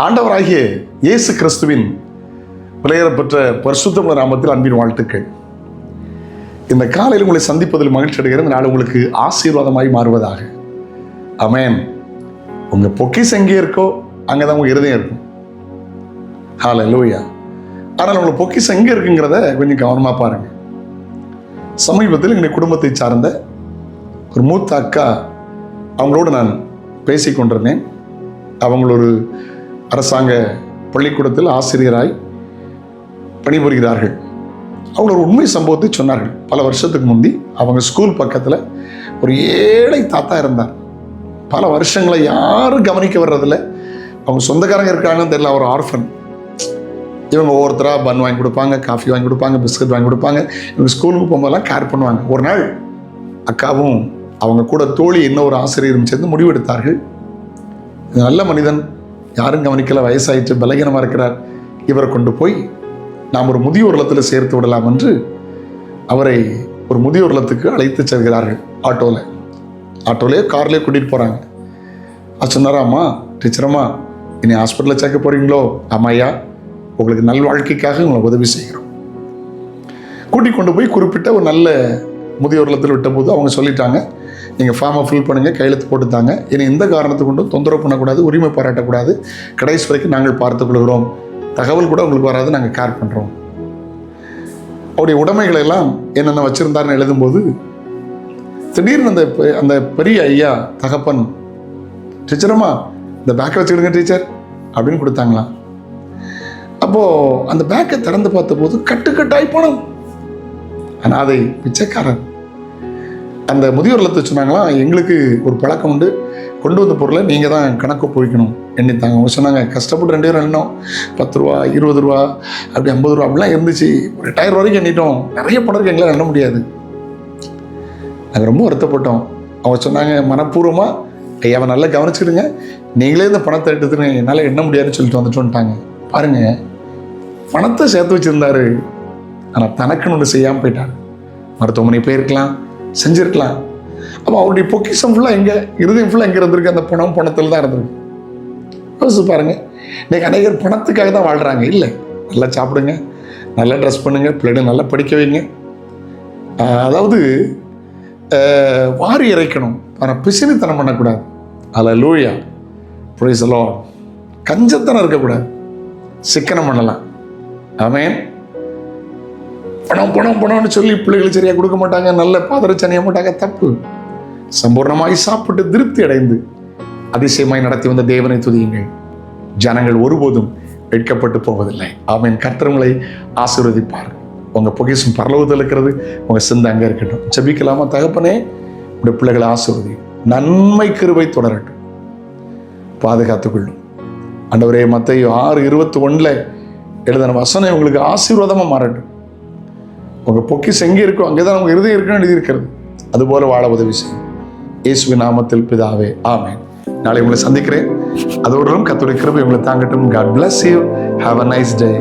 ஆண்டவராகிய இயேசு கிறிஸ்துவின் விலையேறப்பெற்ற பரிசுத்த நாமத்தில் அன்பின் வாழ்த்துக்கள். இந்த காலையில் உங்களை சந்திப்பதில் மகிழ்ச்சி அடைகிற இந்த நாள் உங்களுக்கு ஆசீர்வாதமாய் மாறுவதாக. ஆமென். உங்க பொக்கிஷம் எங்கே இருக்கோ அங்கதான் உங்க இருதயம் இருக்கும். ஹல்லேலூயா. ஆனால் உங்க பொக்கிஷம் எங்க இருக்குங்கிறத கொஞ்சம் கவனமா பாருங்க. சமீபத்தில் எங்களுடைய குடும்பத்தை சார்ந்த ஒரு மூத்த அக்கா, அவங்களோடு நான் பேசிக்கொண்டிருந்தேன். அவங்க ஒரு அரசாங்க பள்ளிக்கூடத்தில் ஆசிரியராய் பணிபுரிகிறார்கள். அவங்க ஒரு உண்மை சம்பவத்தை சொன்னார்கள். பல வருஷத்துக்கு முந்தி அவங்க ஸ்கூல் பக்கத்தில் ஒரு ஏழை தாத்தா இருந்தார். பல வருஷங்களை யாரும் கவனிக்க வர்றதில்ல. அவங்க சொந்தக்காரங்க இருக்காங்கன்னு தெரியல. ஒரு ஆர்ஃபன். இவங்க ஒவ்வொருத்தராக பன் வாங்கி கொடுப்பாங்க, காஃபி வாங்கி கொடுப்பாங்க, பிஸ்கட் வாங்கி கொடுப்பாங்க. இவங்க ஸ்கூலுக்கு போகும்போதெல்லாம் கேர் பண்ணுவாங்க. ஒரு நாள் அக்காவும் அவங்க கூட தோழி இன்னொரு ஆசிரியரும் சேர்ந்து முடிவெடுத்தார்கள், நல்ல மனிதன், யாரும் கவனிக்கல, வயசாயிட்டு பலகீனமாக இருக்கிறார், இவரை கொண்டு போய் நாம் ஒரு முதியோர் இல்லத்தில் சேர்த்து விடலாம் என்று அவரை ஒரு முதியோர் இல்லத்துக்கு அழைத்து செல்கிறார்கள். ஆட்டோலேயே கார்லேயே கூட்டிகிட்டு போகிறாங்க. அது சொன்னாராம்மா, டீச்சரம்மா, இனி ஹாஸ்பிட்டலில் சேர்க்க போகிறீங்களோ? ஆமாய்யா, உங்களுக்கு நல்வாழ்க்கைக்காக உங்களை உதவி செய்கிறோம். கூட்டிக் கொண்டு போய் குறிப்பிட்ட ஒரு நல்ல முதியோர் இல்லத்தில் விட்டபோது அவங்க சொல்லிட்டாங்க, நீங்கள் ஃபார்மை ஃபில் பண்ணுங்கள், கையெழுத்து போட்டுத்தாங்க, இனி எந்த காரணத்தை கொண்டும் தொந்தரவு பண்ணக்கூடாது, உரிமை பாராட்டக்கூடாது, கடைசி வரைக்கும் நாங்கள் பார்த்துக் கொள்கிறோம், தகவல் கூட உங்களுக்கு வராது, நாங்கள் கேர் பண்ணுறோம். அவருடைய உடைமைகளை எல்லாம் என்னென்ன வச்சுருந்தாருன்னு எழுதும்போது திடீர்னு அந்த பெரிய ஐயா தகப்பன், டீச்சரம்மா இந்த பேக்கை வச்சுக்கிடுங்க டீச்சர் அப்படின்னு கொடுத்தாங்களாம். அப்போது அந்த பேக்கை திறந்து பார்த்தபோது கட்டுக்கட்டாய் பணம். அனாதை பிச்சைக்காரன். அந்த முதியோர் இல்லத்தை சொன்னாங்களாம், எங்களுக்கு ஒரு பழக்கம் உண்டு, கொண்டு வந்த பொருளை நீங்கள் தான் கணக்கு போய்க்கணும், எண்ணித்தாங்க. அவங்க சொன்னாங்க, கஷ்டப்பட்டு 2 பேரும் எண்ணோம், 10 ரூபா 20 ரூபா அப்படி 50 ரூபா அப்படிலாம் இருந்துச்சு, ரிட்டையர் வரைக்கும் எண்ணிட்டோம், நிறைய பணம் இருக்கு, எங்களால் எண்ண முடியாது. நாங்கள் ரொம்ப வருத்தப்பட்டோம். அவங்க சொன்னாங்க மனப்பூர்வமாக, ஐயாவை நல்லா கவனிச்சுடுங்க, நீங்களே இந்த பணத்தை எடுத்துருங்க, என்னால் எண்ண முடியாதுன்னு சொல்லிட்டு வந்துட்டோன்ட்டாங்க. பாருங்கள், பணத்தை சேர்த்து வச்சுருந்தாரு, ஆனால் தனக்குன்னு ஒன்று செய்யாமல் போயிட்டார். மருத்துவமனை போயிருக்கலாம், செஞ்சுருக்கலாம். அப்போ அவருடைய பொக்கிஷம் ஃபுல்லாக எங்கே, இருதயம் ஃபுல்லாக எங்கே இருந்திருக்கு? அந்த பணத்தில் தான் இருந்திருக்கு. யோசிச்சு பாருங்கள். இன்றைக்கி அநேகர் பணத்துக்காக தான் வாழ்கிறாங்க. இல்லை, நல்லா சாப்பிடுங்க, நல்லா ட்ரெஸ் பண்ணுங்கள், பிள்ளைங்க நல்லா படிக்க வைங்க. அதாவது வாரி இறைக்கணும், ஆனால் பிசினித்தனம் பண்ணக்கூடாது. ஹல்லேலூயா, பிரைஸ் தி லார்ட். கஞ்சத்தனம் இருக்கக்கூடாது, சிக்கனம் பண்ணலாம். ஆமென். பணம்னு சொல்லி பிள்ளைகள் சரியாக கொடுக்க மாட்டாங்க, நல்ல பாதரட்சி அணிய மாட்டாங்க, தப்பு. சம்பூர்ணமாய் சாப்பிட்டு திருப்தி அடைந்து அதிசயமாய் நடத்தி வந்த தேவனை துதியுங்கள். ஜனங்கள் ஒருபோதும் வெட்கப்பட்டு போவதில்லை. ஆமென். கர்த்தர் உங்களை ஆசீர்வதிப்பார். உங்கள் பொக்கிஷம் பரலோகத்தில் இருக்கிறது, உங்கள் சிந்தை அங்கே இருக்கட்டும். ஜெபிக்கலாமா? தகப்பனே, உடைய பிள்ளைகளை ஆசீர்வதி, நன்மை கிருபை தொடரட்டும், பாதுகாத்துக்கொள்ளும். ஆண்டவரே, மத்தேயு 6:21 எழுதின வசனம் உங்களுக்கு ஆசீர்வாதமாக மாறட்டும். உங்கள் பொக்கிஷம் எங்கே இருக்கோ அங்கே தான் உங்கள் இருதயம் இருக்குன்னு எழுதியிருக்கிறது. அதுபோல வாழ உதவி செய்யும். இயேசுவின் நாமத்தில் பிதாவே, ஆமென். நாளை உங்களை சந்திக்கிறேன். அதோடு கர்த்தருடைய கிருபை உங்களை தாங்கட்டும். God bless you. Have a nice day.